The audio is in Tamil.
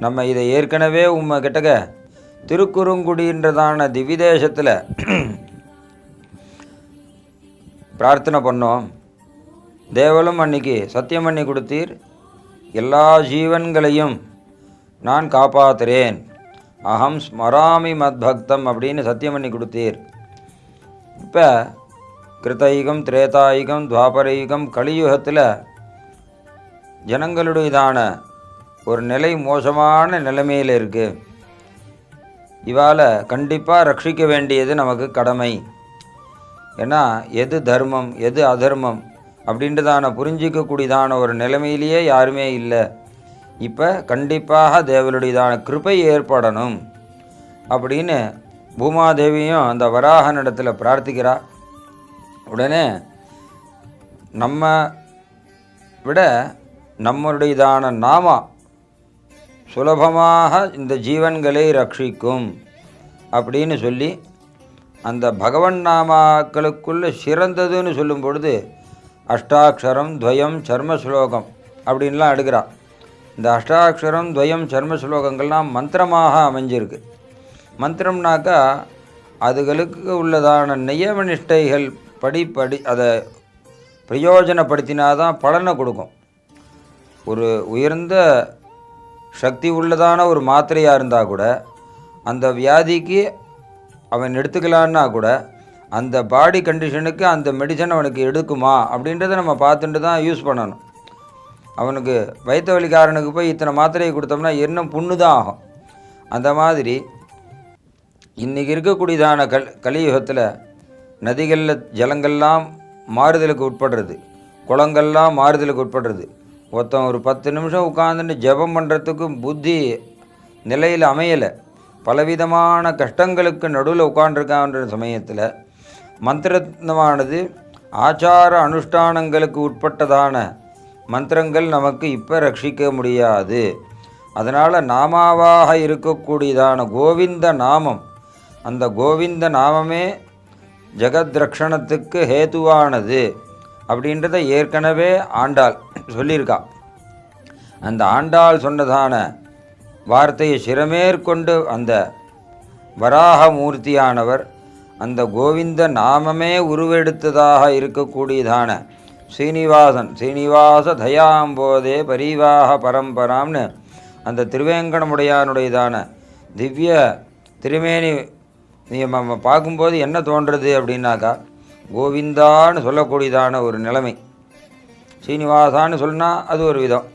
நம்ம இதை ஏற்கனவே உண்மை கிட்டக்க திருக்குறுங்குடின்றதான திவிதேசத்தில் பிரார்த்தனை பண்ணோம். தேவலும் அன்னைக்கு சத்தியம் பண்ணி கொடுத்தீர், எல்லா ஜீவன்களையும் நான் காப்பாற்றுறேன், அகம் ஸ்மராமி மத்பக்தம் அப்படின்னு சத்தியம் பண்ணி கொடுத்தீர். இப்போ கிருதயுகம், திரேதாயுகம், துவாபரயுகம், கலியுகத்தில் ஜனங்களுடையதான ஒரு நிலை மோசமான நிலைமையில் இருக்குது. இவால் கண்டிப்பாக ரட்சிக்க வேண்டியது நமக்கு கடமை. ஏன்னா எது தர்மம் எது அதர்மம் அப்படின்றதான புரிஞ்சிக்கக்கூடியதான ஒரு நிலைமையிலேயே யாருமே இல்லை. இப்போ கண்டிப்பாக தேவனுடையதான கிருபை ஏற்படணும் அப்படின்னு பூமாதேவியும் அந்த வராகனிடத்தில் பிரார்த்திக்கிறா. உடனே நம்ம விட நம்மளுடையதான நாமா சுலபமாக இந்த ஜீவன்களை ரட்சிக்கும் அப்படின்னு சொல்லி அந்த பகவன் நாமாக்களுக்குள்ள சிறந்ததுன்னு சொல்லும் பொழுது அஷ்டாட்சரம் துவயம் சர்ம ஸ்லோகம் அப்படின்லாம் எடுக்கிறா. இந்த அஷ்டாட்சரம் துவயம் சர்ம ஸ்லோகங்கள்லாம் மந்திரமாக அமைஞ்சிருக்கு. மந்திரம்னாக்கா அதுகளுக்கு உள்ளதான நியம நிஷ்டைகள் படி அதை பிரயோஜனப்படுத்தினாதான் பலனை கொடுக்கும். ஒரு உயர்ந்த சக்தி உள்ளதான ஒரு மாத்திரையாக இருந்தால் கூட அந்த வியாதிக்கு அவன் எடுத்துக்கலான்னா கூட அந்த பாடி கண்டிஷனுக்கு அந்த மெடிசன் அவனுக்கு எடுக்குமா அப்படின்றத நம்ம பார்த்துட்டு தான் யூஸ் பண்ணணும். அவனுக்கு வயிற்று வலிக்காரனுக்கு போய் இத்தனை மாத்திரையை கொடுத்தோம்னா இன்னும் புண்ணு தான் ஆகும். அந்த மாதிரி இன்றைக்கி இருக்கக்கூடியதான கலியுகத்தில் நதிகளில் ஜலங்கள்லாம் மாறுதலுக்கு உட்படுறது, குளங்கள்லாம் மாறுதலுக்கு உட்படுறது. ஒருத்தன் ஒரு 10 நிமிஷம் உட்காந்துட்டு ஜெபம் பண்ணுறதுக்கும் புத்தி நிலையில் அமையலை. பலவிதமான கஷ்டங்களுக்கு நடுவில் உட்காண்டிருக்கான்ற சமயத்தில் மந்திரமானது ஆச்சார அனுஷ்டானங்களுக்கு உட்பட்டதான மந்திரங்கள் நமக்கு இப்போ ரட்சிக்க முடியாது. அதனால் நாமாவாக இருக்கக்கூடியதான கோவிந்த நாமம், அந்த கோவிந்த நாமமே ஜெகத்ரக்ஷணத்துக்கு ஹேதுவானது அப்படின்றத ஏற்கனவே ஆண்டாள் சொல்லியிருக்கா. அந்த ஆண்டாள் சொன்னதான வார்த்தையை சிரமேற்கொண்டு அந்த வராகமூர்த்தியானவர் அந்த கோவிந்த நாமமே உருவெடுத்ததாக இருக்கக்கூடியதான ஸ்ரீனிவாச தயாம்போதே பரிவாக பரம்பராம்னு அந்த திருவேங்கடமுடையானுடையதான திவ்ய திருமேனி நம்ம பார்க்கும்போது என்ன தோன்றுறது அப்படின்னாக்கா கோவிந்தான்னு சொல்லக்கூடியதான ஒரு நிலைமை. ஸ்ரீனிவாசான்னு சொன்னால் அது ஒரு விதம்,